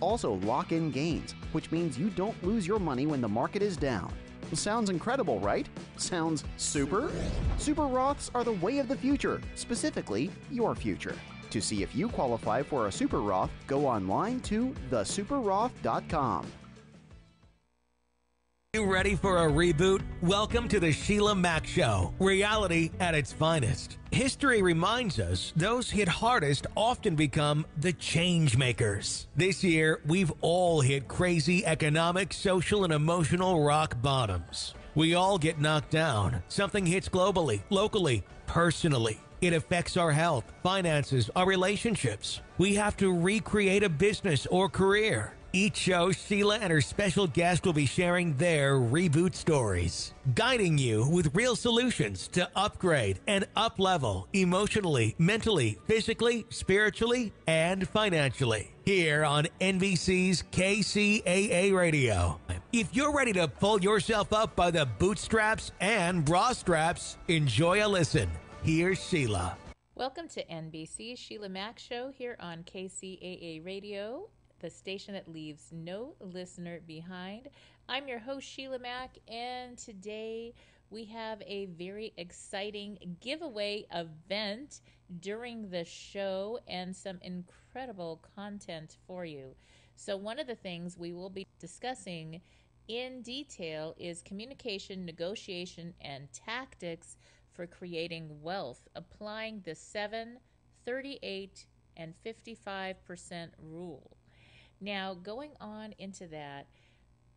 also lock in gains, which means you don't lose your money when the market is down. Sounds incredible, right? Sounds super? Super Roths are the way of the future, specifically your future. To see if you qualify for a Super Roth, go online to thesuperroth.com. You ready for a reboot? Welcome to the Sheila Mac Show, reality at its finest. History reminds us those hit hardest often become the change makers. This year, we've all hit crazy economic, social, and emotional rock bottoms. We all get knocked down. Something hits globally, locally, personally. It affects our health, finances, our relationships. We have to recreate a business or career. Each show, Sheila and her special guest will be sharing their reboot stories, guiding you with real solutions to upgrade and up-level emotionally, mentally, physically, spiritually, and financially. Here on NBC's KCAA Radio. If you're ready to pull yourself up by the bootstraps and bra straps, enjoy a listen. Here's Sheila. Welcome to NBC's Sheila Mac Show here on KCAA Radio, the station that leaves no listener behind. I'm your host, Sheila Mac, and today we have a very exciting giveaway event during the show and some incredible content for you. So one of the things we will be discussing in detail is communication, negotiation, and tactics for creating wealth, applying the 7, 38, and 55% rule. Now, going on into that,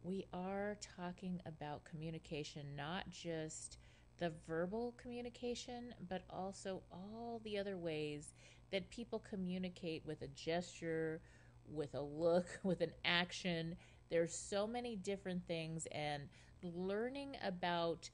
we are talking about communication, not just the verbal communication, but also all the other ways that people communicate with a gesture, with a look, with an action. There's so many different things, and learning about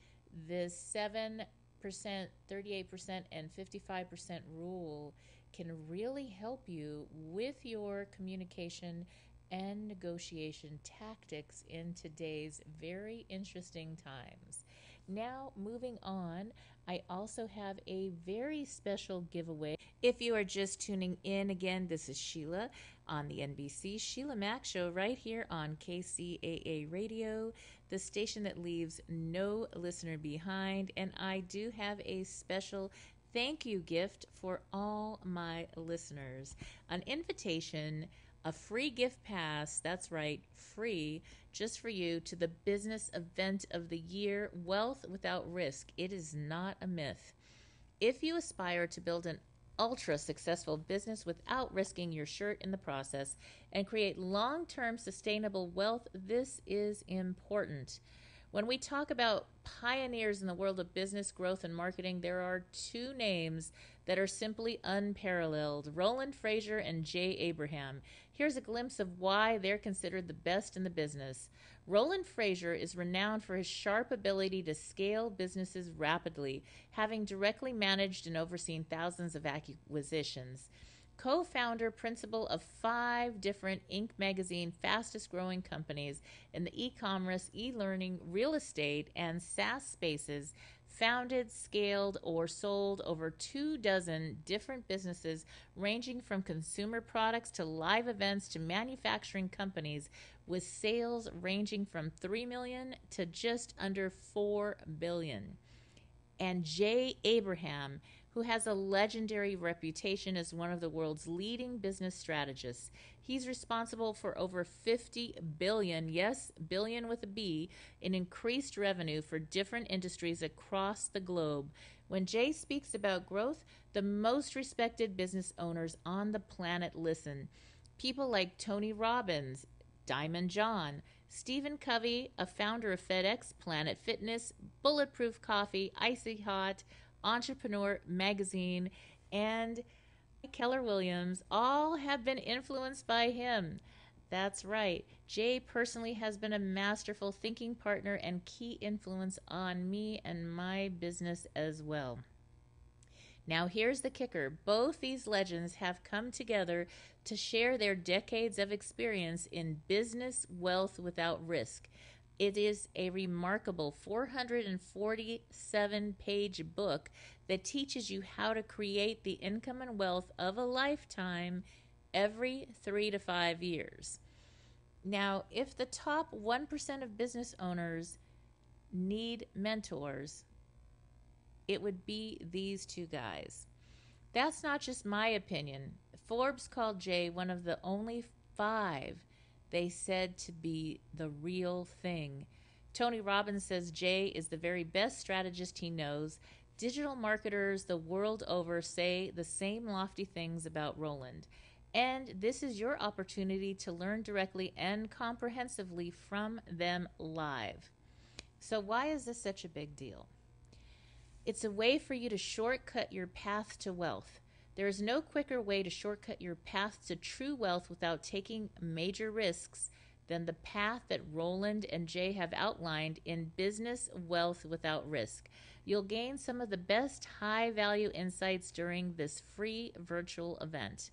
this 7%, 38%, and 55% rule can really help you with your communication and negotiation tactics in today's very interesting times. Now, moving on, I also have a very special giveaway. If you are just tuning in again, this is Sheila on the NBC Sheila Mac Show right here on KCAA Radio, the station that leaves no listener behind. And I do have a special thank you gift for all my listeners. An invitation, a free gift pass, that's right, free, just for you, to the business event of the year, Wealth Without Risk. It is not a myth. If you aspire to build an ultra successful business without risking your shirt in the process and create long-term sustainable wealth, this is important. When we talk about pioneers in the world of business growth and marketing, there are two names that are simply unparalleled: Roland Frazier and Jay Abraham. Here's a glimpse of why they're considered the best in the business. Roland Frazier is renowned for his sharp ability to scale businesses rapidly, having directly managed and overseen thousands of acquisitions. Co-founder, principal of 5 different Inc. magazine fastest growing companies in the e-commerce, e-learning, real estate, and SaaS spaces, founded, scaled, or sold over 24 different businesses ranging from consumer products to live events to manufacturing companies with sales ranging from $3 million to just under $4 billion. And Jay Abraham, who has a legendary reputation as one of the world's leading business strategists. He's responsible for over 50 billion, yes, billion with a B, in increased revenue for different industries across the globe. When Jay speaks about growth, the most respected business owners on the planet listen. People like Tony Robbins, Diamond John, Stephen Covey, a founder of FedEx, Planet Fitness, Bulletproof Coffee, Icy Hot, Entrepreneur Magazine, and Keller Williams, all have been influenced by him. That's right. Jay personally has been a masterful thinking partner and key influence on me and my business as well. Now here's the kicker. Both these legends have come together to share their decades of experience in business wealth without risk. It is a remarkable 447-page book that teaches you how to create the income and wealth of a lifetime every 3 to 5 years. Now, if the top 1% of business owners need mentors, it would be these two guys. That's not just my opinion. Forbes called Jay one of the only 5 they said to be the real thing. Tony Robbins says Jay is the very best strategist he knows. Digital marketers the world over say the same lofty things about Roland. And this is your opportunity to learn directly and comprehensively from them live. So, why is this such a big deal? It's a way for you to shortcut your path to wealth. There is no quicker way to shortcut your path to true wealth without taking major risks than the path that Roland and Jay have outlined in Business Wealth Without Risk. You'll gain some of the best high-value insights during this free virtual event.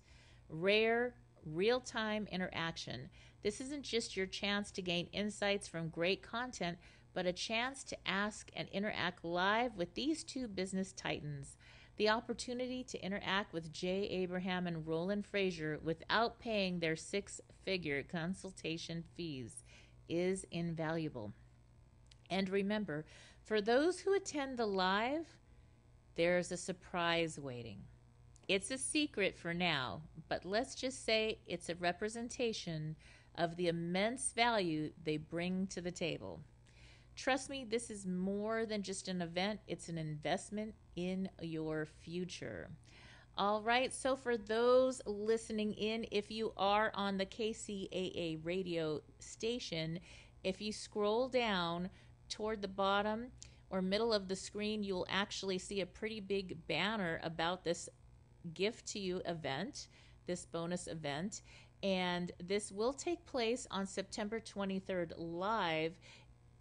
Rare, real-time interaction. This isn't just your chance to gain insights from great content, but a chance to ask and interact live with these two business titans. The opportunity to interact with Jay Abraham and Roland Frazier without paying their 6-figure consultation fees is invaluable. And remember, for those who attend the live, there's a surprise waiting. It's a secret for now, but let's just say it's a representation of the immense value they bring to the table. Trust me, this is more than just an event. It's an investment in your future. All right, so for those listening in, if you are on the KCAA radio station, if you scroll down toward the bottom or middle of the screen, you'll actually see a pretty big banner about this gift to you event, this bonus event. And this will take place on September 23rd live.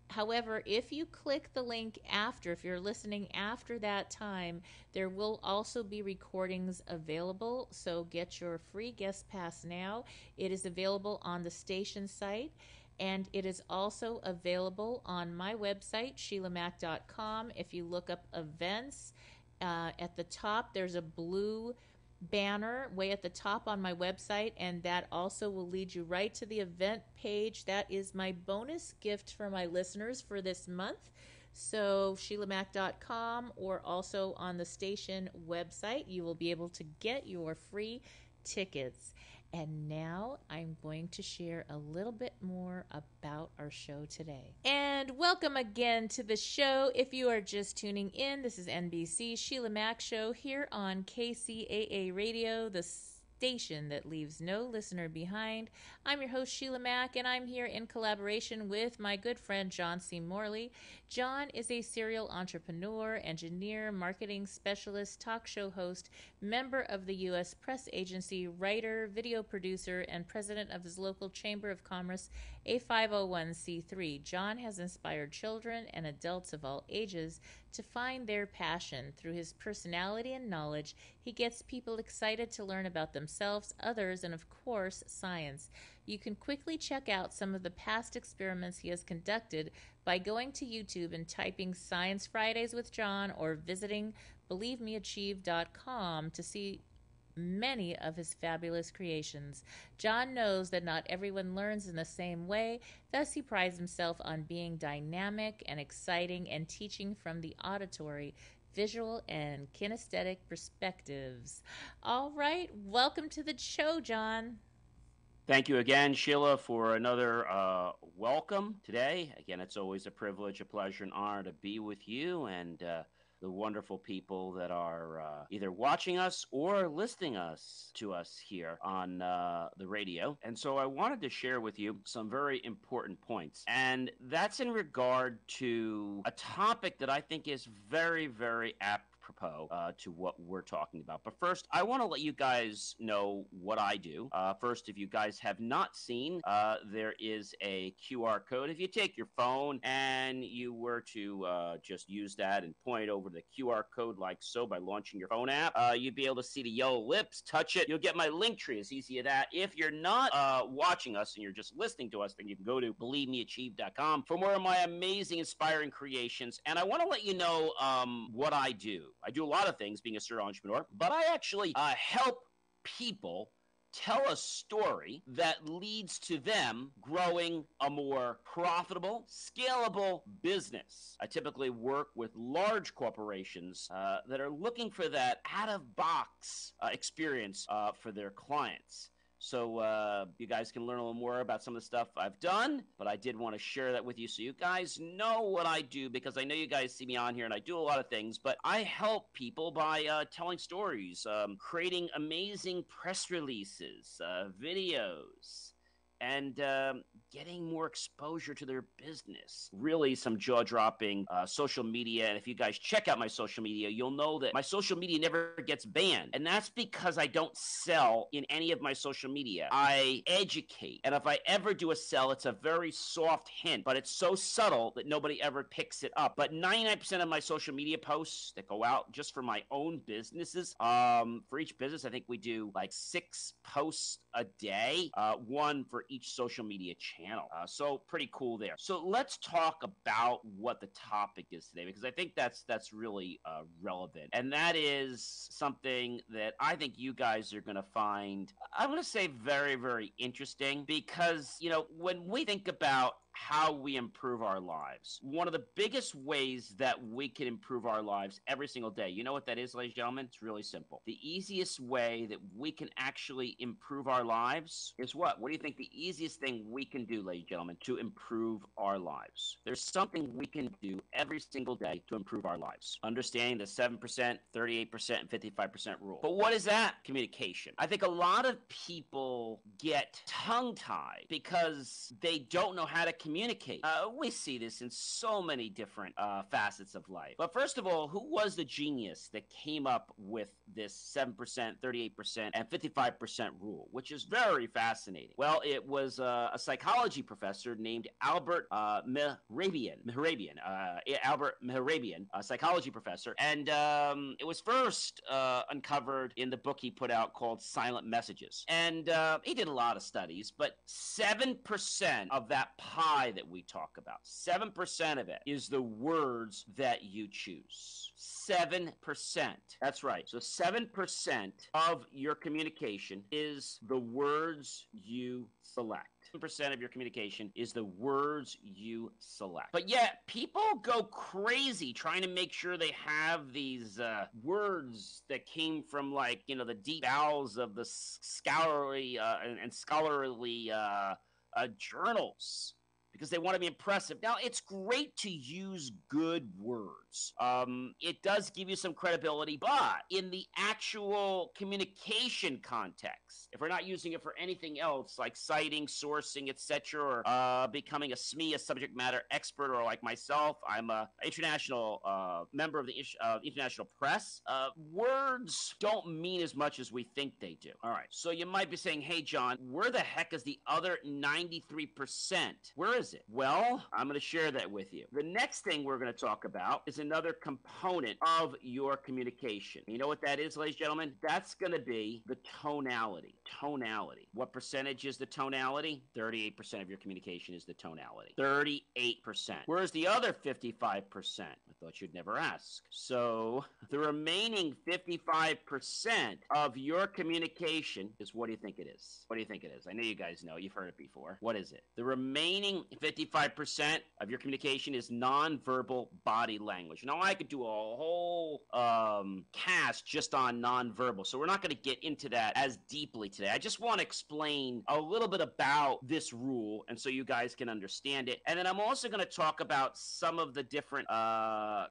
However, if you click the link after, if you're listening after that time, there will also be recordings available. So get your free guest pass now. It is available on the station site, and it is also available on my website, SheilaMac.com. If you look up events, at the top, there's a blue banner way at the top on my website, and that also will lead you right to the event page. That is my bonus gift for my listeners for this month. So SheilaMac.com, or also on the station website, you will be able to get your free tickets. And now I'm going to share a little bit more about our show today. And welcome again to the show. If you are just tuning in, this is NBC Sheila Mac Show here on KCAA Radio, the station that leaves no listener behind. I'm your host, Sheila Mac, and I'm here in collaboration with my good friend, John C. Morley. John is a serial entrepreneur, engineer, marketing specialist, talk show host, member of the U.S. Press Agency, writer, video producer, and president of his local Chamber of Commerce, a 501c3. John has inspired children and adults of all ages to find their passion. Through his personality and knowledge, he gets people excited to learn about themselves, others, and of course, science. You can quickly check out some of the past experiments he has conducted by going to YouTube and typing Science Fridays with John, or visiting BelieveMeAchieve.com to see many of his fabulous creations. John knows that not everyone learns in the same way, thus he prides himself on being dynamic and exciting and teaching from the auditory, visual, and kinesthetic perspectives. All right, welcome to the show, John. Thank you again, Sheila, for another welcome today. Again, it's always a privilege, a pleasure, and honor to be with you and the wonderful people that are either watching us or listening to us here on the radio. And so I wanted to share with you some very important points. And that's in regard to a topic that I think is very, very apropos to what we're talking about. But first, I want to let you guys know what I do. First, if you guys have not seen, there is a QR code. If you take your phone and you were to just use that and point over the QR code like so by launching your phone app, you'd be able to see the yellow lips, touch it. You'll get my link tree. It's easy as that. If you're not watching us and you're just listening to us, then you can go to BelieveMeAchieve.com for more of my amazing, inspiring creations. And I want to let you know what I do. I do a lot of things being a serial entrepreneur, but I actually help people tell a story that leads to them growing a more profitable, scalable business. I typically work with large corporations that are looking for that out-of-box experience for their clients. So you guys can learn a little more about some of the stuff I've done, but I did want to share that with you so you guys know what I do, because I know you guys see me on here and I do a lot of things, but I help people by telling stories, creating amazing press releases, videos, and getting more exposure to their business. Really some jaw-dropping social media. And if you guys check out my social media, you'll know that my social media never gets banned. And that's because I don't sell in any of my social media. I educate. And if I ever do a sell, it's a very soft hint, but it's so subtle that nobody ever picks it up. But 99% of my social media posts that go out just for my own businesses, for each business, I think we do like 6 posts a day, one for each social media channel. So pretty cool there. So let's talk about what the topic is today, because I think that's really relevant. And that is something that I think you guys are going to find, I'm going to say, very, very interesting, because, you know, when we think about how we improve our lives, one of the biggest ways that we can improve our lives every single day, you know what that is, ladies and gentlemen? It's really simple. The easiest way that we can actually improve our lives is what? What do you think the easiest thing we can do, ladies and gentlemen, to improve our lives? There's something we can do every single day to improve our lives. Understanding the 7%, 38%, and 55% rule. But what is that? Communication. I think a lot of people get tongue-tied because they don't know how to communicate. We see this in so many different facets of life. But first of all, who was the genius that came up with this 7%, 38%, and 55% rule, which is very fascinating? Well, it was a psychology professor named Albert Mehrabian, a psychology professor, and it was first uncovered in the book he put out called Silent Messages. And he did a lot of studies, but 7% of that pie that we talk about, 7% of it is the words that you choose. 7%. That's right. So 7% of your communication is the words you select. 7% of your communication is the words you select. But yet, people go crazy trying to make sure they have these words that came from, like, you know, the deep bowels of the scholarly and scholarly journals, because they want to be impressive. Now, it's great to use good words. It does give you some credibility, but in the actual communication context, if we're not using it for anything else, like citing, sourcing, etc., or becoming a SME, a subject matter expert, or like myself, I'm an international member of the international press, words don't mean as much as we think they do. All right, so you might be saying, hey, John, where the heck is the other 93%? Where is it? Well, I'm going to share that with you. The next thing we're going to talk about is another component of your communication. You know what that is, ladies and gentlemen? That's going to be the tonality. Tonality. What percentage is the tonality? 38% of your communication is the tonality. 38%. Where's the other 55%? I thought you'd never ask. So the remaining 55% of your communication is, what do you think it is? What do you think it is? I know you guys know. You've heard it before. What is it? The remaining 55% of your communication is nonverbal body language. Now, I could do a whole cast just on nonverbal, so we're not going to get into that as deeply today. I just want to explain a little bit about this rule, and so you guys can understand it. And then I'm also going to talk about some of the different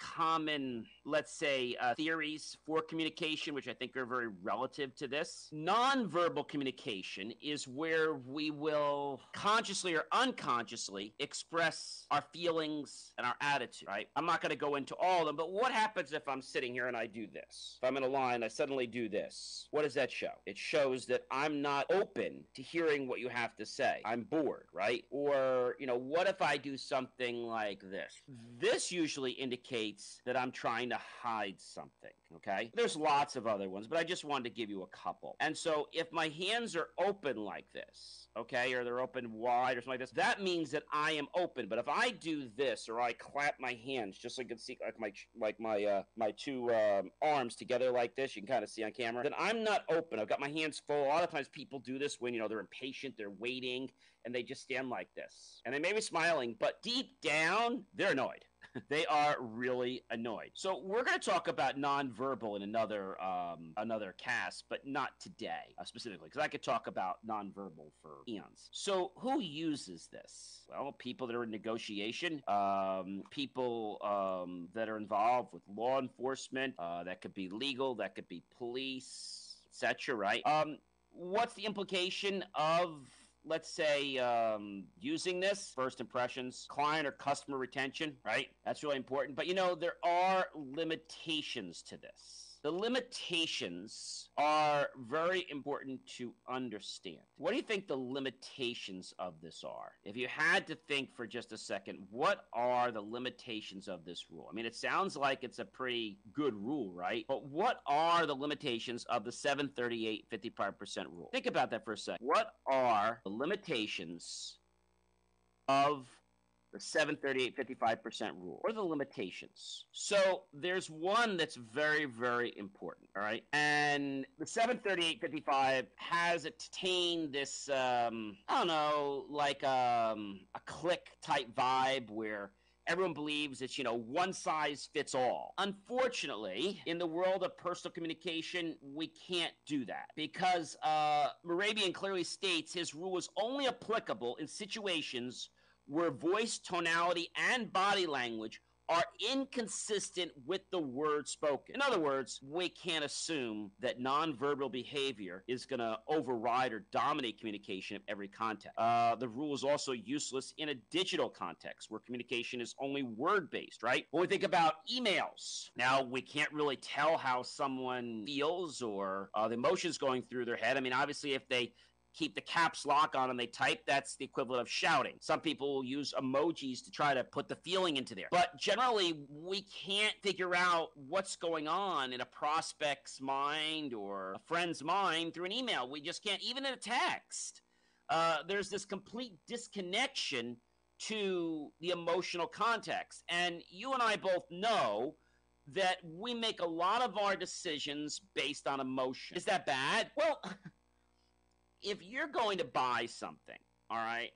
common, let's say, theories for communication, which I think are very relative to this. Nonverbal communication is where we will consciously or unconsciously express our feelings and our attitude, right? I'm not going to go into all of them, but what happens if I'm sitting here and I do this? If I'm in a line, I suddenly do this. What does that show? It shows that I'm not open to hearing what you have to say. I'm bored, right? Or, you know, what if I do something like this? This usually indicates that I'm trying to hide something, okay? There's lots of other ones, but I just wanted to give you a couple. And so if my hands are open like this, okay, or they're open wide or something like this, that means that I am open. But if I do this or I clap my hands, just so you can see my two arms together like this, you can kind of see on camera, then I'm not open. I've got my hands full. A lot of times people do this when, they're impatient, they're waiting, and they just stand like this. And they may be smiling, but deep down, they're annoyed. They are really annoyed. So we're going to talk about nonverbal in another cast, but not today specifically, because I could talk about nonverbal for eons. So who uses this? Well, people that are in negotiation, people that are involved with law enforcement, that could be legal, that could be police, etc. Right? What's the implication of, let's say, using this? First impressions, client or customer retention, right? That's really important. But there are limitations to this. The limitations are very important to understand. What do you think the limitations of this are? If you had to think for just a second, what are the limitations of this rule? I mean, it sounds like it's a pretty good rule, right? But what are the limitations of the 738 55% rule? Think about that for a second. What are the limitations of the 738 55% rule? What are the limitations? So there's one that's very, very important, all right? And the 738 55 has attained this, I don't know, like a clique type vibe where everyone believes it's, one size fits all. Unfortunately, in the world of personal communication, we can't do that because Morabian clearly states his rule is only applicable in situations where voice, tonality, and body language are inconsistent with the word spoken. In other words, we can't assume that nonverbal behavior is going to override or dominate communication in every context. The rule is also useless in a digital context where communication is only word-based, right? When we think about emails, now we can't really tell how someone feels or the emotions going through their head. I mean, obviously, if they keep the caps lock on and they type, that's the equivalent of shouting. Some people will use emojis to try to put the feeling into there. But generally, we can't figure out what's going on in a prospect's mind or a friend's mind through an email. We just can't, even in a text. There's this complete disconnection to the emotional context. And you and I both know that we make a lot of our decisions based on emotion. Is that bad? Well, if you're going to buy something, all right,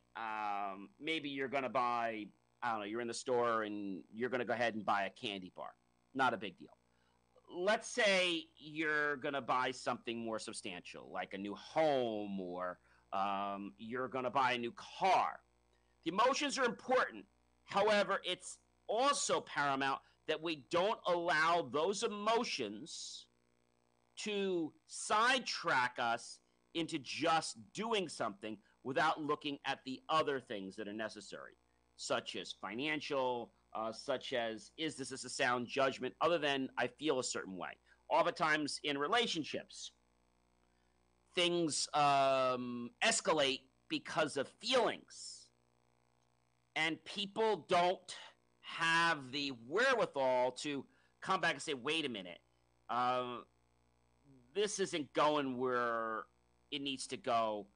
maybe you're going to buy, I don't know, you're in the store and you're going to go ahead and buy a candy bar. Not a big deal. Let's say you're going to buy something more substantial, like a new home or you're going to buy a new car. The emotions are important. However, it's also paramount that we don't allow those emotions to sidetrack us into just doing something without looking at the other things that are necessary, such as financial, such as, is this a sound judgment, other than I feel a certain way. Oftentimes in relationships, things escalate because of feelings, and people don't have the wherewithal to come back and say, wait a minute, this isn't going where it needs to go.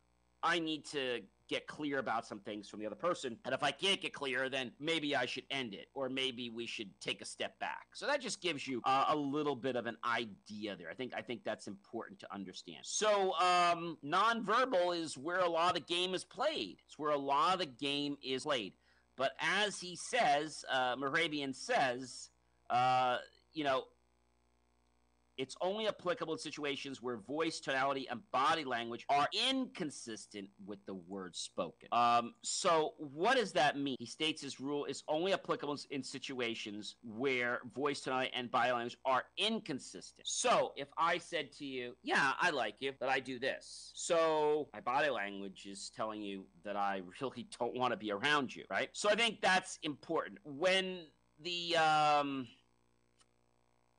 I need to get clear about some things from the other person. And if I can't get clear, then maybe I should end it, or maybe we should take a step back. So that just gives you a little bit of an idea there. I think that's important to understand. So nonverbal is where a lot of the game is played. It's where a lot of the game is played. But as he says, Morabian says, it's only applicable in situations where voice, tonality, and body language are inconsistent with the words spoken. So what does that mean? He states his rule is only applicable in situations where voice, tonality, and body language are inconsistent. So if I said to you, yeah, I like you, but I do this. So my body language is telling you that I really don't want to be around you, right? So I think that's important. When the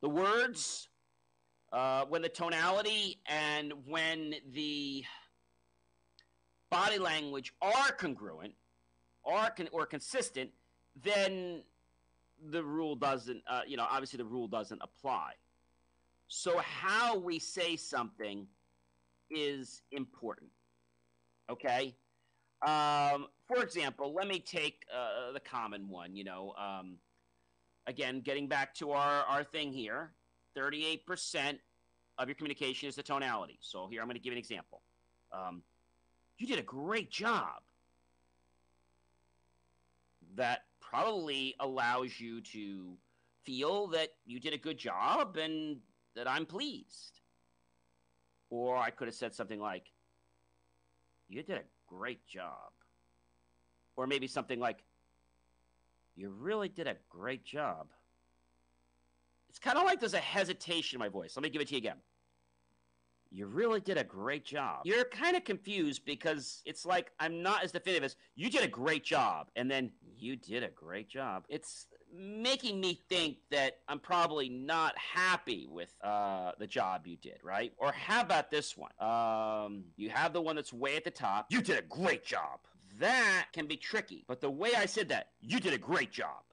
words, when the tonality and when the body language are congruent or consistent, then the rule doesn't, obviously the rule doesn't apply. So how we say something is important, okay? for example, let me take the common one, again, getting back to our thing here, 38% of your communication is the tonality. So here I'm going to give an example. You did a great job. That probably allows you to feel that you did a good job and that I'm pleased. Or I could have said something like, you did a great job. Or maybe something like, you really did a great job. It's kind of like there's a hesitation in my voice. Let me give it to you again. You really did a great job. You're kind of confused because it's like I'm not as definitive as you did a great job and then you did a great job. It's making me think that I'm probably not happy with the job you did, right? Or how about this one? You have the one that's way at the top. You did a great job. That can be tricky. But the way I said that, you did a great job.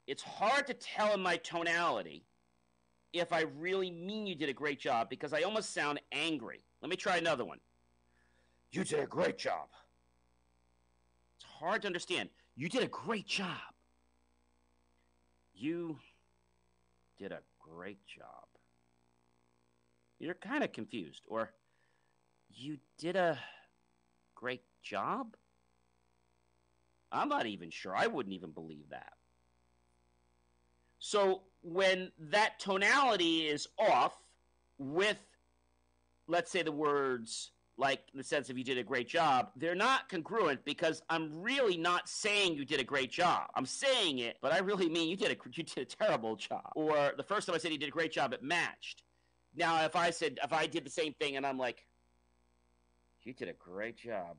It's hard to tell in my tonality if I really mean you did a great job because I almost sound angry. Let me try another one. You did a great job. It's hard to understand. You did a great job. You did a great job. You're kind of confused. Or you did a great job? I'm not even sure. I wouldn't even believe that. So when that tonality is off with, let's say, the words, like in the sense of you did a great job, they're not congruent because I'm really not saying you did a great job. I'm saying it, but I really mean you did a terrible job. Or the first time I said you did a great job, it matched. Now, if I did the same thing and I'm like, you did a great job.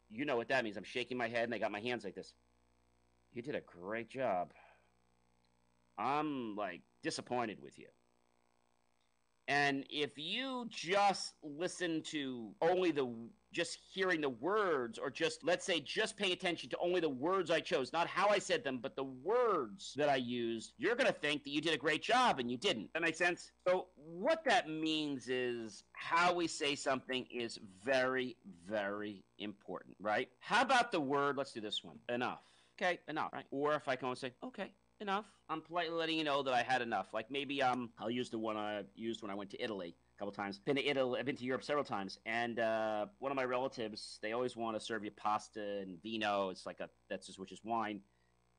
You know what that means. I'm shaking my head and I got my hands like this. You did a great job. I'm like disappointed with you. And if you just listen to just hearing the words, or just, let's say, just paying attention to only the words I chose, not how I said them, but the words that I used, you're going to think that you did a great job and you didn't. That makes sense? So what that means is how we say something is very, very important, right? How about the word, let's do this one, enough. Okay, enough, right? Or if I can say, okay, enough. I'm politely letting you know that I had enough. Like maybe I'll use the one I used when I went to Italy a couple times. I've been to Europe several times, and one of my relatives, they always want to serve you pasta and vino. It's like which is wine.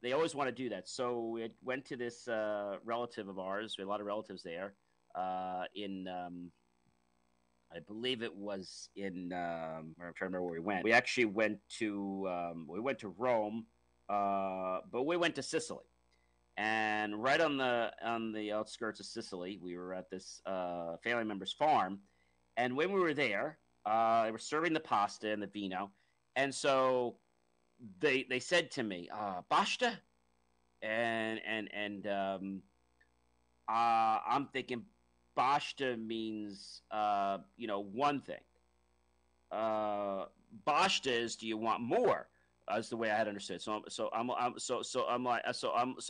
They always want to do that. So it went to this relative of ours. We had a lot of relatives there. I believe it was in. I'm trying to remember where we went. We actually went to Rome, but we went to Sicily. And right on the outskirts of Sicily, we were at this family member's farm. And when we were there, they were serving the pasta and the vino. And so they said to me, "Basta?" And I'm thinking, "Basta" means one thing. "Basta" is, do you want more? Is the way I had understood. So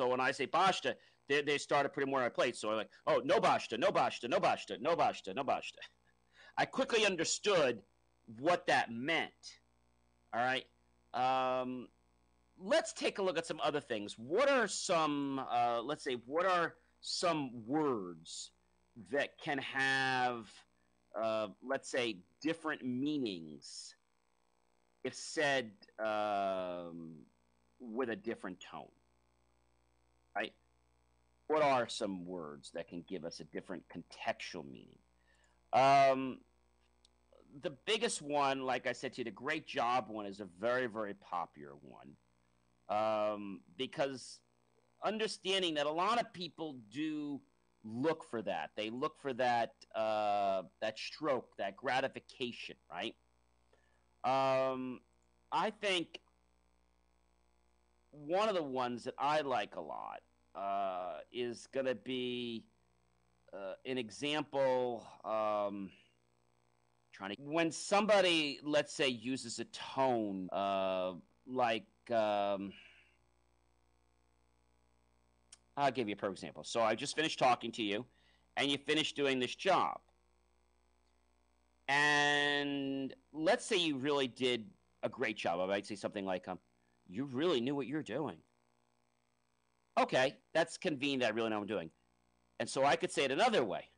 when I say basta, they started putting more on my plate. So I'm like, oh, no basta, no basta, no basta, no basta, no basta. I quickly understood what that meant. All right. Let's take a look at some other things. What are some words that can have, let's say, different meanings if said with a different tone, right? What are some words that can give us a different contextual meaning? The biggest one, like I said to you, the great job one is a very, very popular one, because understanding that a lot of people do look for that. They look for that stroke, that gratification, right? I think one of the ones that I like a lot is going to be an example. When somebody, let's say, uses a tone like, I'll give you a perfect example. So I just finished talking to you, and you finished doing this job. And let's say you really did a great job. I might say something like, you really knew what you're doing. Okay, that's convenient that I really know what I'm doing. And so I could say it another way.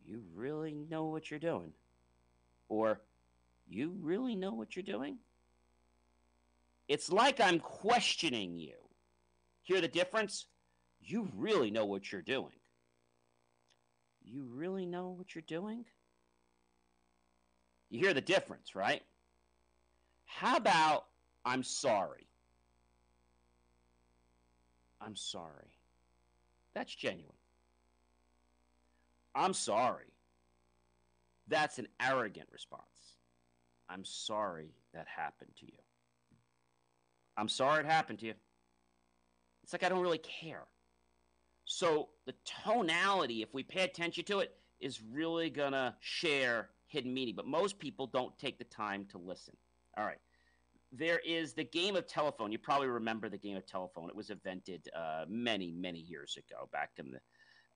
You really know what you're doing. Or, you really know what you're doing? It's like I'm questioning you. Hear the difference? You really know what you're doing. You really know what you're doing? You hear the difference, right? How about, I'm sorry? I'm sorry. That's genuine. I'm sorry. That's an arrogant response. I'm sorry that happened to you. I'm sorry it happened to you. It's like I don't really care. So the tonality, if we pay attention to it, is really going to share hidden meaning. But most people don't take the time to listen. All right. There is the game of telephone. You probably remember the game of telephone. It was invented many, many years ago, back in the...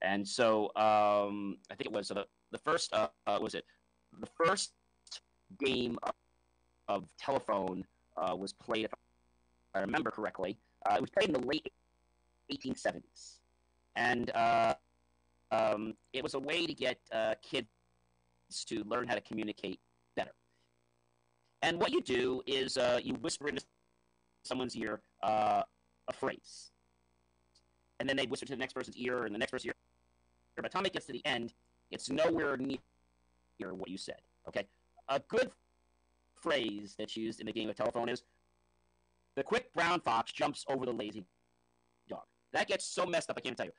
And so I think it was the first, the first game of telephone was played, if I remember correctly. It was played in the late 1870s. And it was a way to get kids to learn how to communicate better. And what you do is you whisper into someone's ear a phrase. And then they whisper to the next person's ear and the next person's ear. By the time it gets to the end, it's nowhere near what you said. Okay? A good phrase that's used in the game of telephone is, the quick brown fox jumps over the lazy dog. That gets so messed up, I can't tell you.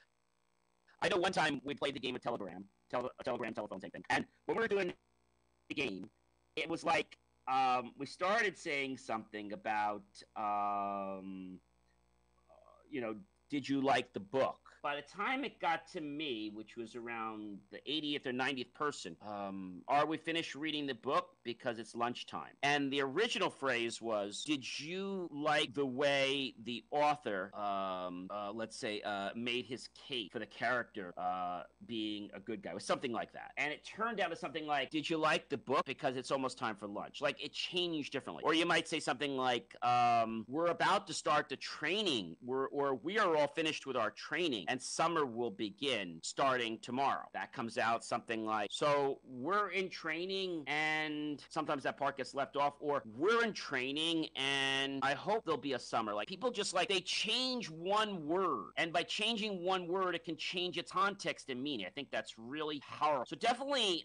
I know one time we played the game of telephone, same thing. And when we were doing the game, it was like we started saying something about, did you like the book? By the time it got to me, which was around the 80th or 90th person, are we finished reading the book? Because it's lunchtime. And the original phrase was, did you like the way the author, made his case for the character being a good guy? It was something like that. And it turned out to something like, did you like the book? Because it's almost time for lunch. Like, it changed differently. Or you might say something like, we're about to start the training, or we are all finished with our training, and summer will begin starting tomorrow. That comes out something like, so we're in training, and sometimes that part gets left off, or we're in training and I hope there'll be a summer. Like, people just like, they change one word, and by changing one word, it can change its context and meaning. I think that's really powerful. So definitely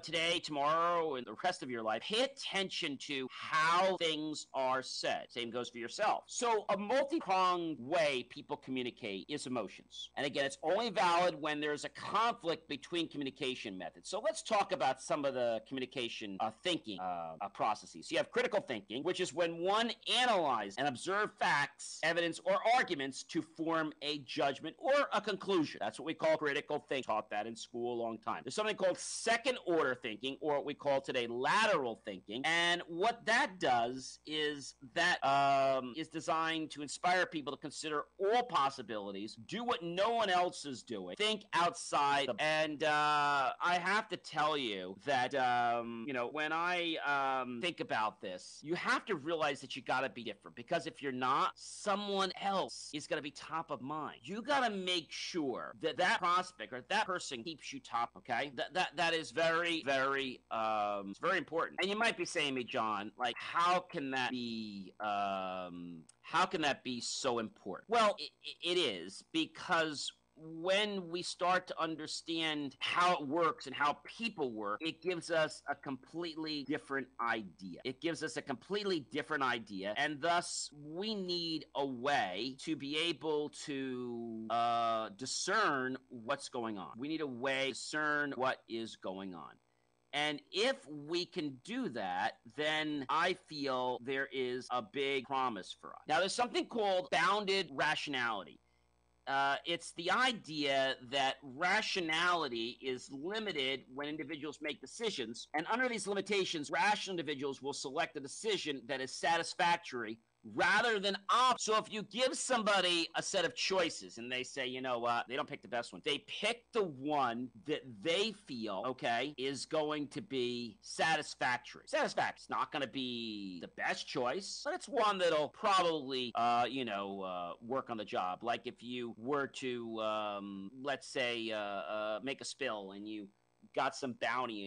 today, tomorrow, and the rest of your life, pay attention to how things are said. Same goes for yourself. So a multi-pronged way people communicate is emotions. And again, it's only valid when there's a conflict between communication methods. So let's talk about some of the communication thinking processes. You have critical thinking, which is when one analyzes and observes facts, evidence, or arguments to form a judgment or a conclusion. That's what we call critical thinking. Taught that in school a long time. There's something called second order thinking, or what we call today lateral thinking. And what that does is that is designed to inspire people to consider all possibilities, do what no one else is doing, think outside. And I have to tell you that, when I think about this, you have to realize that you got to be different, because if you're not, someone else is going to be top of mind. You got to make sure that that prospect or that person keeps you top, okay? That is very, very, it's very important. And you might be saying to me, John, like, how can that be so important? Well, it is, because when we start to understand how it works and how people work, it gives us a completely different idea. And thus, we need a way to be able to discern what's going on. We need a way to discern what is going on. And if we can do that, then I feel there is a big promise for us. Now, there's something called bounded rationality. It's the idea that rationality is limited when individuals make decisions, and under these limitations, rational individuals will select a decision that is satisfactory rather than opt. So if you give somebody a set of choices and they say, you know what, they don't pick the best one. They pick the one that they feel, okay, is going to be satisfactory. Satisfactory. It's not going to be the best choice, but it's one that'll probably, work on the job. Like if you were to, let's say, make a spill and you got some bounty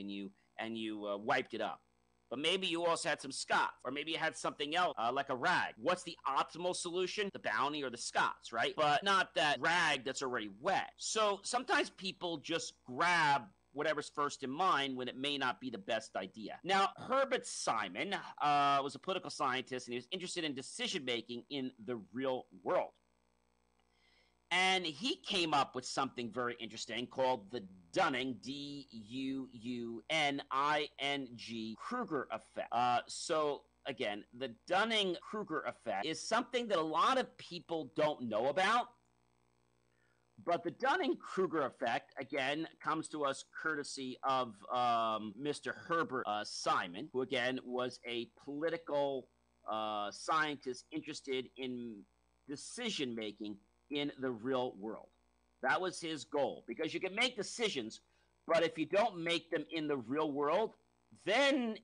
and you wiped it up. But maybe you also had some scotch, or maybe you had something else, like a rag. What's the optimal solution? The bounty or the scotch, right? But not that rag that's already wet. So sometimes people just grab whatever's first in mind when it may not be the best idea. Now, Herbert Simon was a political scientist, and he was interested in decision-making in the real world. And he came up with something very interesting called the Dunning, D-U-U-N-I-N-G, Kruger effect. So, again, the Dunning-Kruger effect is something that a lot of people don't know about. But the Dunning-Kruger effect, again, comes to us courtesy of Mr. Herbert Simon, who, again, was a political scientist interested in decision-making in the real world. That was his goal, because you can make decisions, but if you don't make them in the real world, then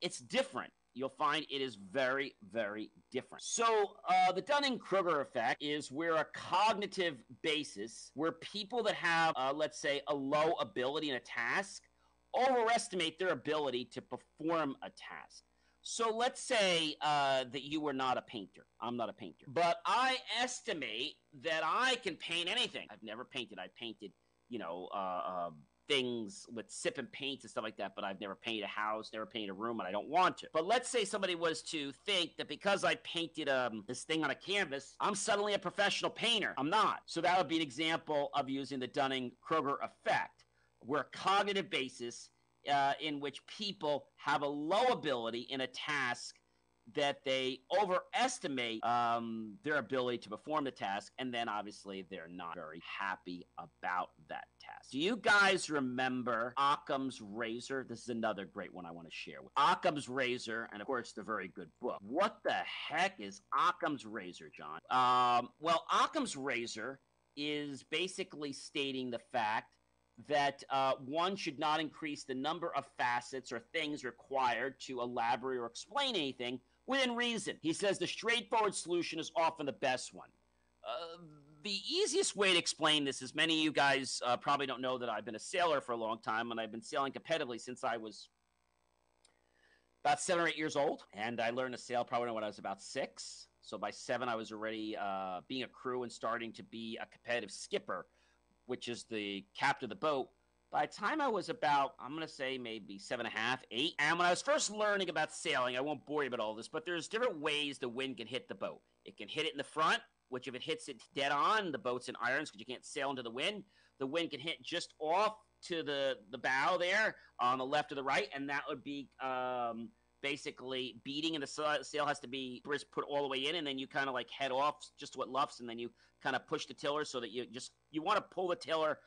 it's different. You'll find it is very, very different. So the Dunning-Kruger effect is where a cognitive basis, where people that have, let's say, a low ability in a task, overestimate their ability to perform a task. So let's say that you were not a painter. I'm not a painter. But I estimate that I can paint anything. I've never painted. I painted, things with sip and paints and stuff like that, but I've never painted a house, never painted a room, and I don't want to. But let's say somebody was to think that because I painted this thing on a canvas, I'm suddenly a professional painter. I'm not. So that would be an example of using the Dunning-Kruger effect, where cognitive basis in which people have a low ability in a task that they overestimate their ability to perform the task, and then obviously they're not very happy about that task. Do you guys remember Occam's Razor? This is another great one I want to share with Occam's Razor, and of course the very good book. What the heck is Occam's Razor, John? Well, Occam's Razor is basically stating the fact that one should not increase the number of facets or things required to elaborate or explain anything within reason. He says the straightforward solution is often the best one. The easiest way to explain this is, many of you guys probably don't know that I've been a sailor for a long time, and I've been sailing competitively since I was about 7 or 8 years old, and I learned to sail probably when I was about 6. So by 7, I was already being a crew and starting to be a competitive skipper, which is the captain of the boat. By the time I was about, I'm going to say maybe 7.5, 8. And when I was first learning about sailing, I won't bore you about all this, but there's different ways the wind can hit the boat. It can hit it in the front, which if it hits it dead on, the boat's in irons because you can't sail into the wind. The wind can hit just off to the bow there on the left or the right, and that would be basically beating, and the sail has to be put all the way in, and then you kind of like head off just to what luffs, and then you kind of push the tiller so that you want to pull the tiller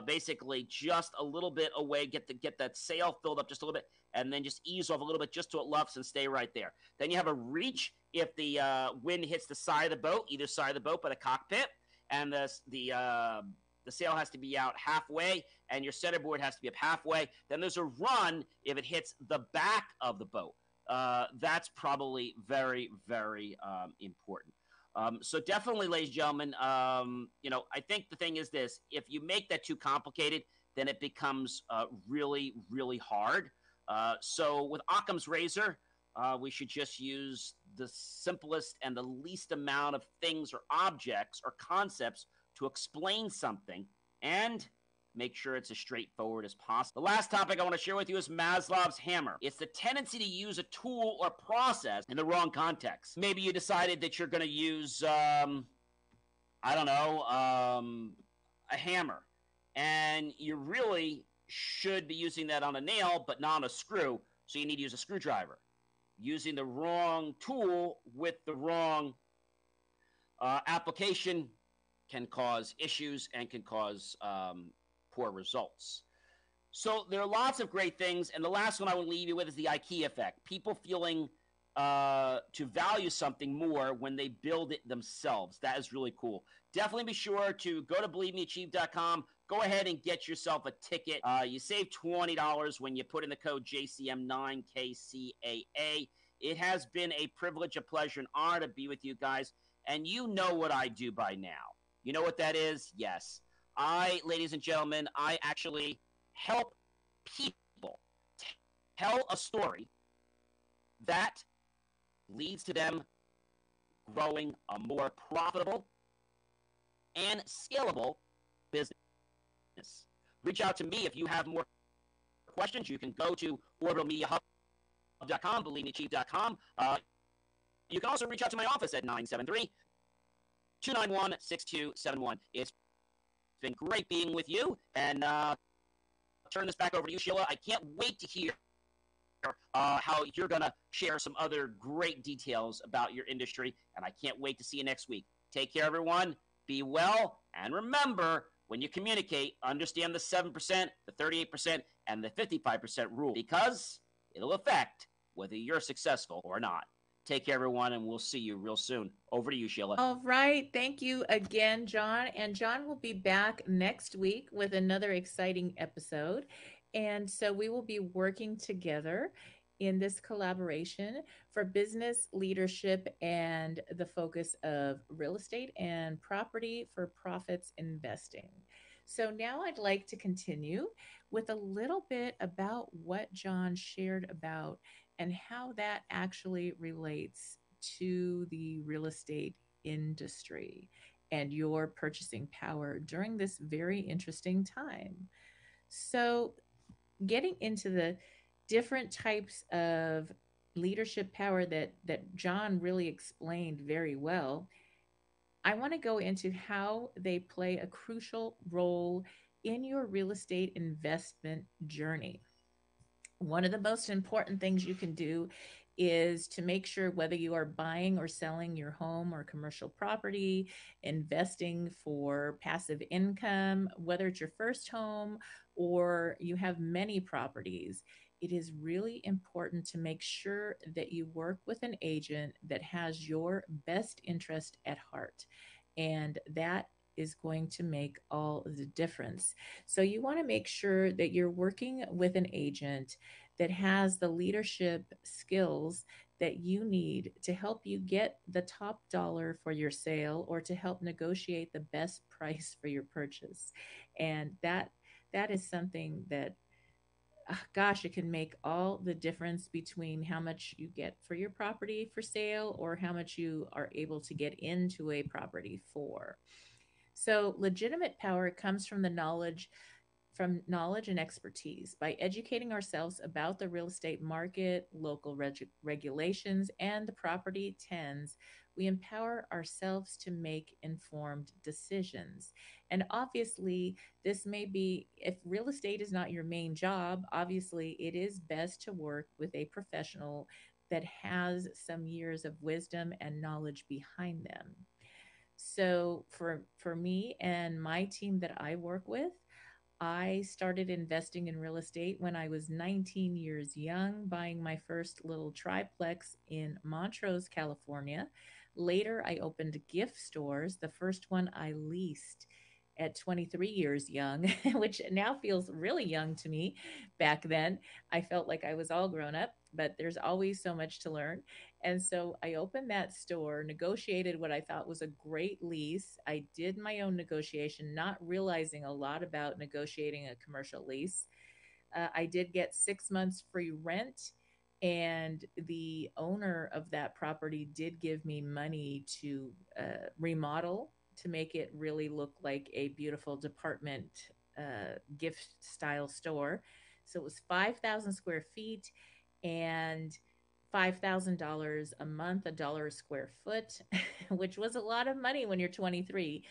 basically just a little bit away, get that sail filled up just a little bit, and then just ease off a little bit just to what luffs and stay right there. Then you have a reach if the wind hits the side of the boat, either side of the boat by the cockpit, and the sail has to be out halfway, and your centerboard has to be up halfway. Then there's a run if it hits the back of the boat. That's probably very, very important. So definitely, ladies and gentlemen, I think the thing is this: if you make that too complicated, then it becomes really, really hard. So with Occam's Razor, we should just use the simplest and the least amount of things or objects or concepts to explain something, and make sure it's as straightforward as possible. The last topic I want to share with you is Maslow's hammer. It's the tendency to use a tool or process in the wrong context. Maybe you decided that you're going to use, a hammer, and you really should be using that on a nail, but not on a screw, so you need to use a screwdriver. Using the wrong tool with the wrong application can cause issues and can cause poor results. So there are lots of great things, and the last one I will leave you with is the IKEA effect. People feeling to value something more when they build it themselves. That is really cool. Definitely be sure to go to believemeachieve.com. Go ahead and get yourself a ticket. You save $20 when you put in the code JCM9KCAA. It has been a privilege, a pleasure, an honor to be with you guys. And you know what I do by now. You know what that is? Yes. Ladies and gentlemen, I actually help people tell a story that leads to them growing a more profitable and scalable business. Reach out to me if you have more questions. You can go to orbitalmediahub.com, believemeachieve.com. You can also reach out to my office at 973-291-6271. It's been great being with you, and turn this back over to you, Sheila. I can't wait to hear how you're going to share some other great details about your industry, and I can't wait to see you next week. Take care, everyone. Be well, and remember, when you communicate, understand the 7%, the 38%, and the 55% rule, because it'll affect whether you're successful or not. Take care, everyone, and we'll see you real soon. Over to you, Sheila. All right. Thank you again, John. And John will be back next week with another exciting episode. And so we will be working together in this collaboration for business leadership and the focus of real estate and property for profits investing. So now I'd like to continue with a little bit about what John shared about and how that actually relates to the real estate industry and your purchasing power during this very interesting time. So, getting into the different types of leadership power that John really explained very well, I want to go into how they play a crucial role in your real estate investment journey. One of the most important things you can do is to make sure whether you are buying or selling your home or commercial property, investing for passive income, whether it's your first home or you have many properties, it is really important to make sure that you work with an agent that has your best interest at heart. And that is going to make all the difference. So you want to make sure that you're working with an agent that has the leadership skills that you need to help you get the top dollar for your sale or to help negotiate the best price for your purchase. And that is something that gosh, it can make all the difference between how much you get for your property for sale or how much you are able to get into a property for. So legitimate power comes from knowledge and expertise. By educating ourselves about the real estate market, local regulations, and the property trends, we empower ourselves to make informed decisions. And obviously, this may be, if real estate is not your main job, obviously it is best to work with a professional that has some years of wisdom and knowledge behind them. So for me and my team that I work with, I started investing in real estate when I was 19 years young, buying my first little triplex in Montrose, California. Later, I opened gift stores. The first one I leased at 23 years young, which now feels really young to me. Back then, I felt like I was all grown up, but there's always so much to learn. And so I opened that store, negotiated what I thought was a great lease. I did my own negotiation, not realizing a lot about negotiating a commercial lease. I did get 6 months free rent, and the owner of that property did give me money to remodel to make it really look like a beautiful department gift style store. So it was 5,000 square feet and $5,000 a month, $1 a square foot, which was a lot of money when you're 23.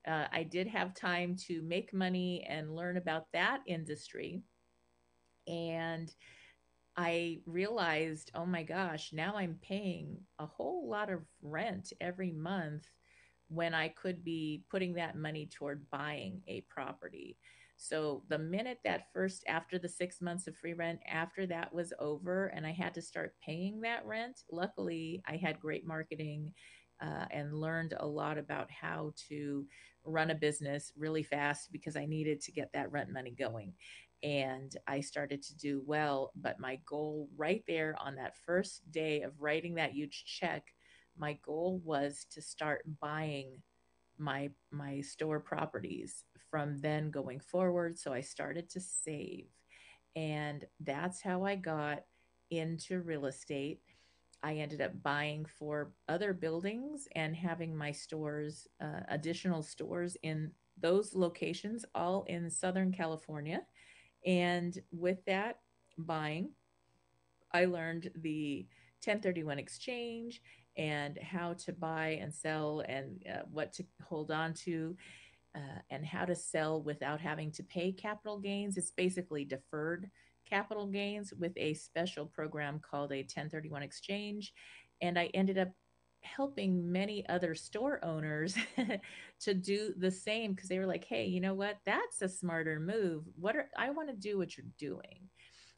I did have time to make money and learn about that industry. And I realized, oh my gosh, now I'm paying a whole lot of rent every month when I could be putting that money toward buying a property. So the minute after the 6 months of free rent, after that was over and I had to start paying that rent, luckily I had great marketing and learned a lot about how to run a business really fast because I needed to get that rent money going. And I started to do well. But my goal right there on that first day of writing that huge check, my goal was to start buying my store properties from then going forward. So I started to save. And that's how I got into real estate. I ended up buying for other buildings and having my stores, additional stores in those locations, all in Southern California. And with that buying, I learned the 1031 exchange and how to buy and sell and what to hold on to and how to sell without having to pay capital gains. It's basically deferred capital gains with a special program called a 1031 exchange. And I ended up helping many other store owners to do the same because they were like, hey, you know what? That's a smarter move. I want to do what you're doing.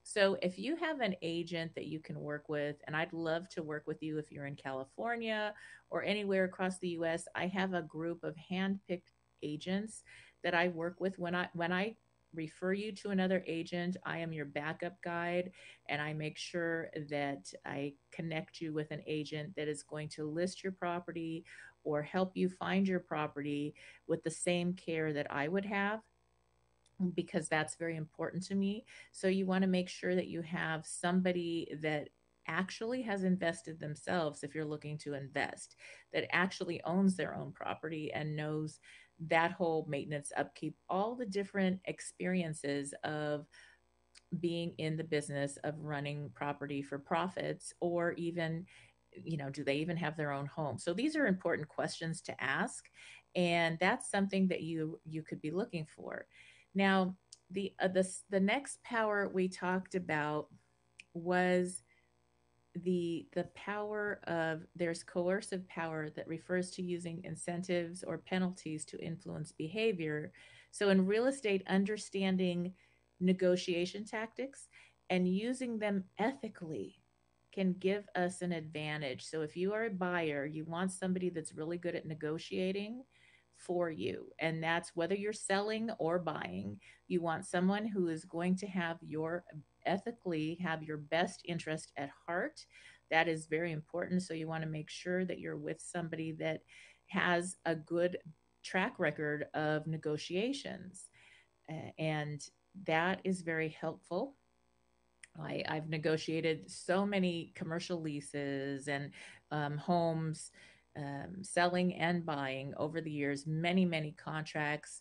So if you have an agent that you can work with, and I'd love to work with you if you're in California or anywhere across the US, I have a group of handpicked agents that I work with. When I refer you to another agent, I am your backup guide and I make sure that I connect you with an agent that is going to list your property or help you find your property with the same care that I would have, because that's very important to me. So you want to make sure that you have somebody that actually has invested themselves, if you're looking to invest, that actually owns their own property and knows that whole maintenance, upkeep, all the different experiences of being in the business of running property for profits, or even, do they even have their own home? So these are important questions to ask, and that's something that you could be looking for. Now, the next power we talked about was the power of, there's coercive power that refers to using incentives or penalties to influence behavior. So in real estate, understanding negotiation tactics and using them ethically can give us an advantage. So if you are a buyer, you want somebody that's really good at negotiating for you, and that's whether you're selling or buying. You want someone who is going to have your ethically have your best interest at heart. That is very important. So you want to make sure that you're with somebody that has a good track record of negotiations. And that is very helpful. I've negotiated so many commercial leases and homes, selling and buying over the years, many, many contracts,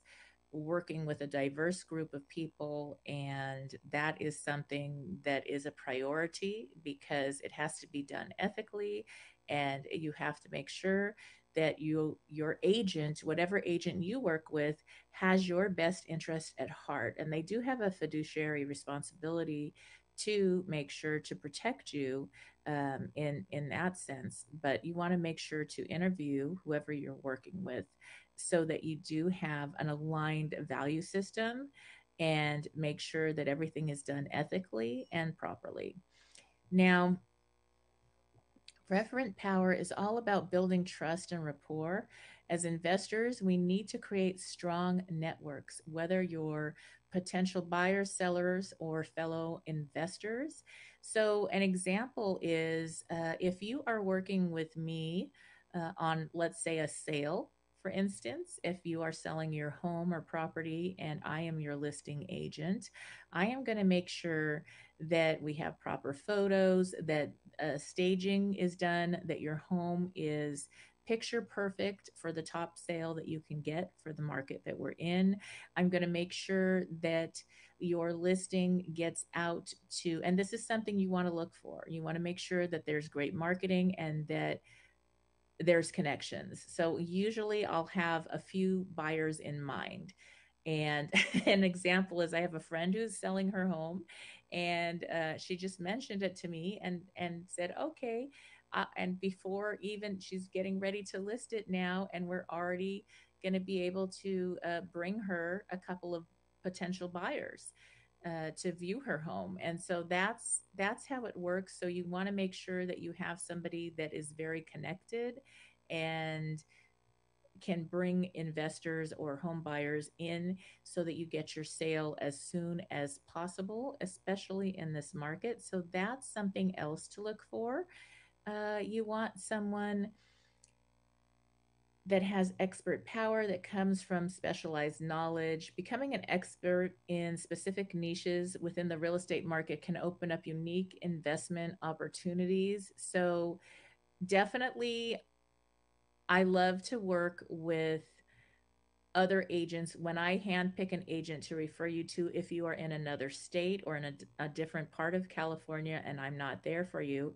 working with a diverse group of people. And that is something that is a priority because it has to be done ethically. And you have to make sure that your agent, whatever agent you work with, has your best interest at heart. And they do have a fiduciary responsibility to make sure to protect you, in that sense. But you want to make sure to interview whoever you're working with so that you do have an aligned value system, and make sure that everything is done ethically and properly. Now, referent power is all about building trust and rapport. As investors, we need to create strong networks, whether you're potential buyers, sellers, or fellow investors. So, an example is if you are working with me on, let's say, a sale. For instance, if you are selling your home or property and I am your listing agent, I am going to make sure that we have proper photos, that staging is done, that your home is picture perfect for the top sale that you can get for the market that we're in. I'm going to make sure that your listing gets out to, and this is something you want to look for. You want to make sure that there's great marketing and that there's connections. So usually I'll have a few buyers in mind. And an example is I have a friend who's selling her home, and she just mentioned it to me and said, okay. And before even she's getting ready to list it now, and we're already going to be able to bring her a couple of potential buyers to view her home. And so that's how it works. So you want to make sure that you have somebody that is very connected and can bring investors or home buyers in so that you get your sale as soon as possible, especially in this market. So that's something else to look for. You want someone that has expert power that comes from specialized knowledge. Becoming an expert in specific niches within the real estate market can open up unique investment opportunities. So, definitely, I love to work with other agents when I handpick an agent to refer you to if you are in another state or in a different part of California and I'm not there for you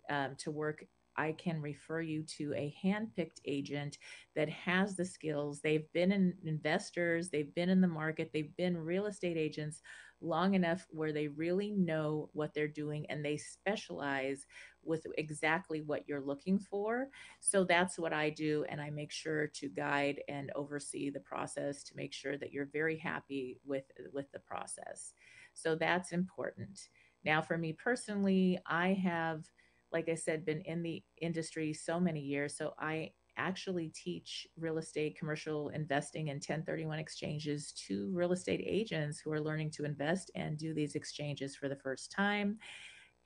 to work. I can refer you to a handpicked agent that has the skills. They've been investors, they've been in the market, they've been real estate agents long enough where they really know what they're doing and they specialize with exactly what you're looking for. So that's what I do. And I make sure to guide and oversee the process to make sure that you're very happy with the process. So that's important. Now, for me personally, I have, like I said, been in the industry so many years. So I actually teach real estate, commercial investing, and 1031 exchanges to real estate agents who are learning to invest and do these exchanges for the first time.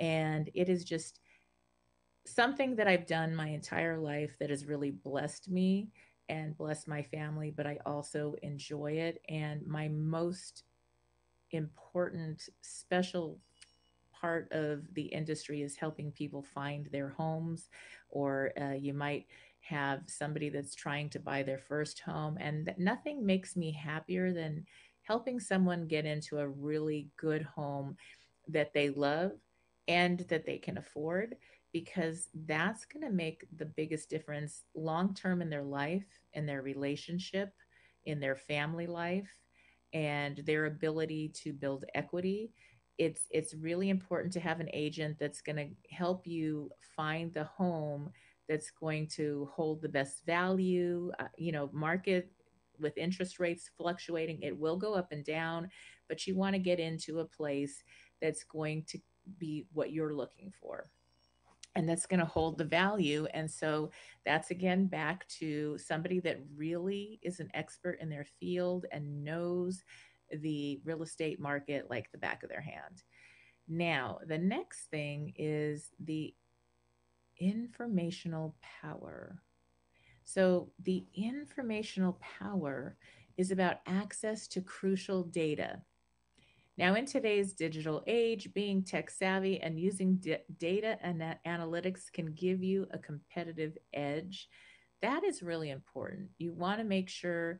And it is just something that I've done my entire life that has really blessed me and blessed my family, but I also enjoy it. And my most important, special part of the industry is helping people find their homes, or you might have somebody that's trying to buy their first home. And nothing makes me happier than helping someone get into a really good home that they love and that they can afford, because that's going to make the biggest difference long term in their life, in their relationship, in their family life, and their ability to build equity. It's really important to have an agent that's going to help you find the home that's going to hold the best value. Market with interest rates fluctuating, it will go up and down, but you want to get into a place that's going to be what you're looking for and that's going to hold the value. And so that's again back to somebody that really is an expert in their field and knows the real estate market like the back of their hand. Now, the next thing is the informational power. So, the informational power is about access to crucial data. Now, in today's digital age, being tech savvy and using data and analytics can give you a competitive edge. That is really important. You want to make sure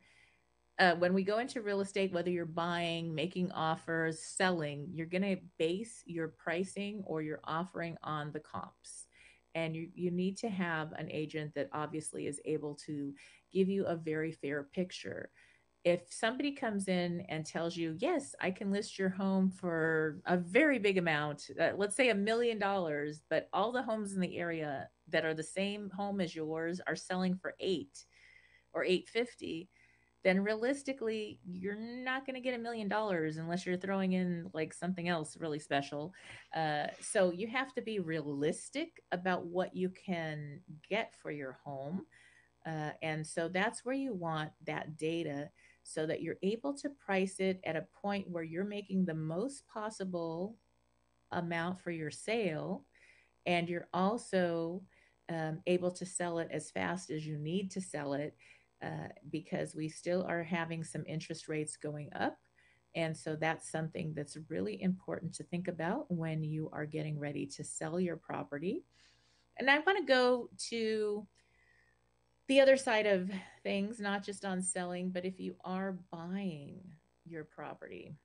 when we go into real estate, whether you're buying, making offers, selling, you're going to base your pricing or your offering on the comps. And you need to have an agent that obviously is able to give you a very fair picture. If somebody comes in and tells you, yes, I can list your home for a very big amount, let's say $1 million, but all the homes in the area that are the same home as yours are selling for 8 or 850, then realistically, you're not going to get $1 million unless you're throwing in like something else really special. So you have to be realistic about what you can get for your home. And so that's where you want that data so that you're able to price it at a point where you're making the most possible amount for your sale. And you're also able to sell it as fast as you need to sell it because we still are having some interest rates going up. And so that's something that's really important to think about when you are getting ready to sell your property. And I want to go to the other side of things, not just on selling, but if you are buying your property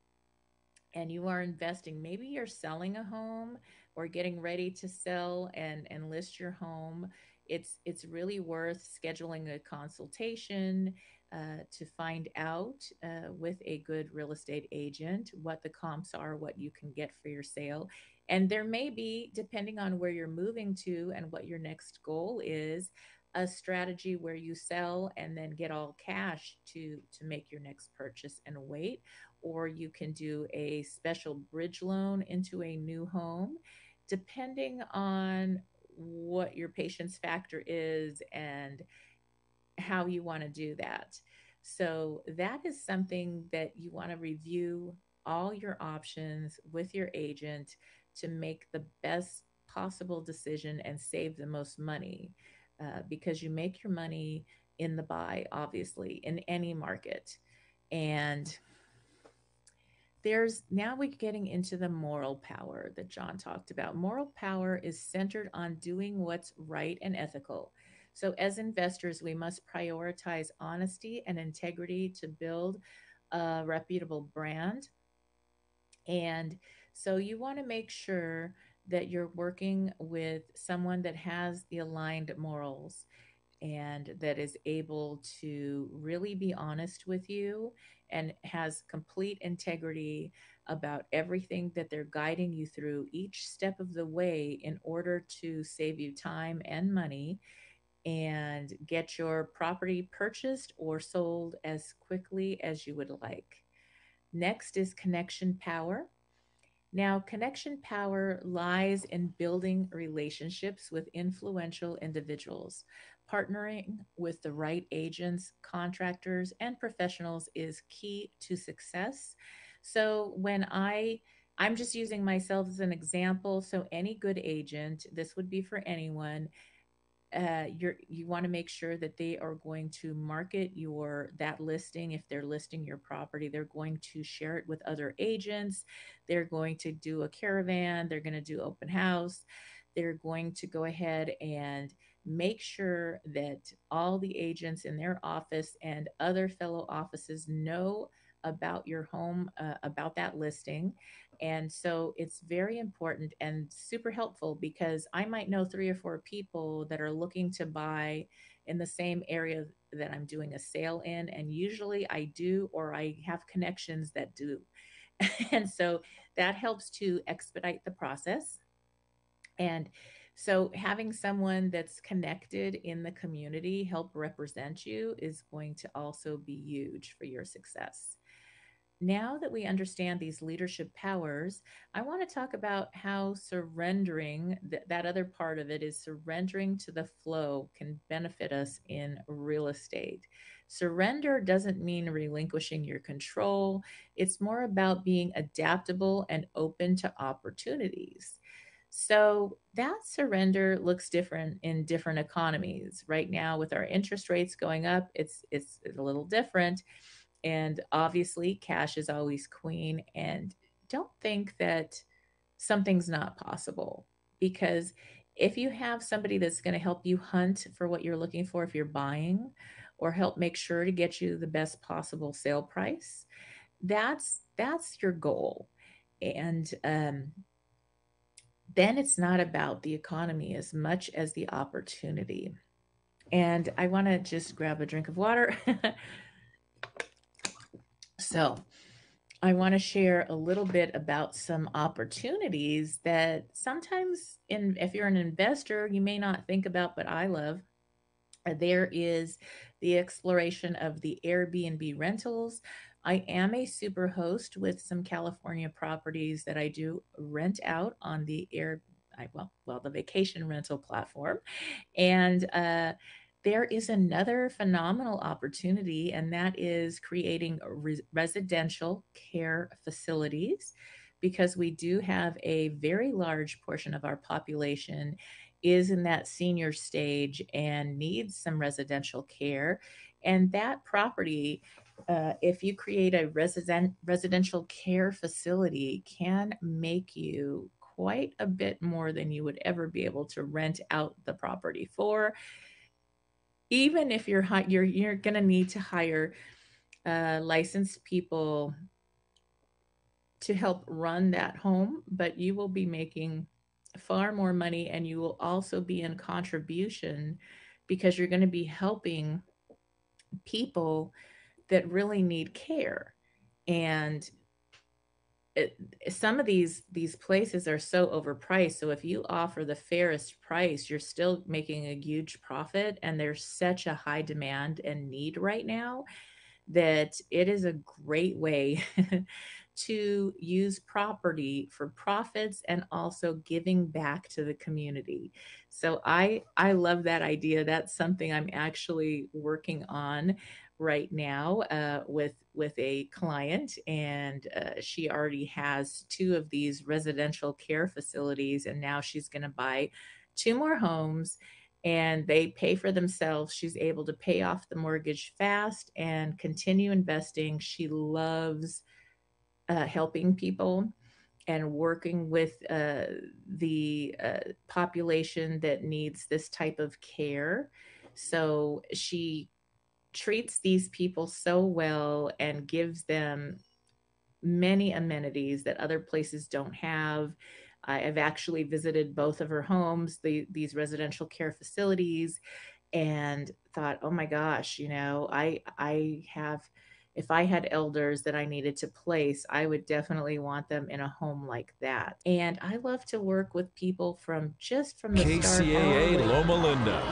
and you are investing, maybe you're selling a home or getting ready to sell and list your home. It's really worth scheduling a consultation to find out with a good real estate agent what the comps are, what you can get for your sale. And there may be, depending on where you're moving to and what your next goal is, a strategy where you sell and then get all cash to make your next purchase and wait, or you can do a special bridge loan into a new home, depending on what your patience factor is and how you want to do that. So, that is something that you want to review all your options with your agent to make the best possible decision and save the most money, because you make your money in the buy, obviously, in any market. And there's now we're getting into the moral power that John talked about. Moral power is centered on doing what's right and ethical. So, as investors, we must prioritize honesty and integrity to build a reputable brand. And so, you want to make sure that you're working with someone that has the aligned morals and that is able to really be honest with you and has complete integrity about everything that they're guiding you through each step of the way in order to save you time and money and get your property purchased or sold as quickly as you would like. Next is connection power. Now, connection power lies in building relationships with influential individuals. Partnering with the right agents, contractors, and professionals is key to success. So, I'm just using myself as an example. So, any good agent, this would be for anyone, you want to make sure that they are going to market your that listing. If they're listing your property, they're going to share it with other agents. They're going to do a caravan. They're going to do open house. They're going to go ahead and make sure that all the agents in their office and other fellow offices know about your home, about that listing. And so it's very important and super helpful because I might know three or four people that are looking to buy in the same area that I'm doing a sale in. And usually I do, or I have connections that do. And so that helps to expedite the process. And so having someone that's connected in the community help represent you is going to also be huge for your success. Now that we understand these leadership powers, I want to talk about how surrendering, that other part of it is surrendering to the flow, can benefit us in real estate. Surrender doesn't mean relinquishing your control, it's more about being adaptable and open to opportunities. So that surrender looks different in different economies. Right now, with our interest rates going up, it's a little different, and obviously, cash is always queen. And don't think that something's not possible, because if you have somebody that's going to help you hunt for what you're looking for, if you're buying, or help make sure to get you the best possible sale price, that's your goal. And then it's not about the economy as much as the opportunity. And I want to just grab a drink of water. So, I want to share a little bit about some opportunities that sometimes if you're an investor, you may not think about, but I love. There is the exploration of the Airbnb rentals. I am a super host with some California properties that I do rent out on the the vacation rental platform. And there is another phenomenal opportunity, and that is creating residential care facilities, because we do have a very large portion of our population is in that senior stage and needs some residential care. And that property, if you create a residential care facility, can make you quite a bit more than you would ever be able to rent out the property for. Even if you're going to need to hire licensed people to help run that home, but you will be making far more money, and you will also be in contribution because you're going to be helping people that really need care. And it, some of these places are so overpriced. So if you offer the fairest price, you're still making a huge profit, and there's such a high demand and need right now that it is a great way to use property for profits and also giving back to the community. So I love that idea. That's something I'm actually working on right now with a client, and she already has two of these residential care facilities, and now she's going to buy two more homes, and they pay for themselves. She's able to pay off the mortgage fast and continue investing. She loves helping people and working with the population that needs this type of care. So she treats these people so well and gives them many amenities that other places don't have. I've actually visited both of her homes, these residential care facilities, and thought, oh my gosh, I have, if I had elders that I needed to place, I would definitely want them in a home like that. And I love to work with people from just from the start all the KCAA way. Loma Linda.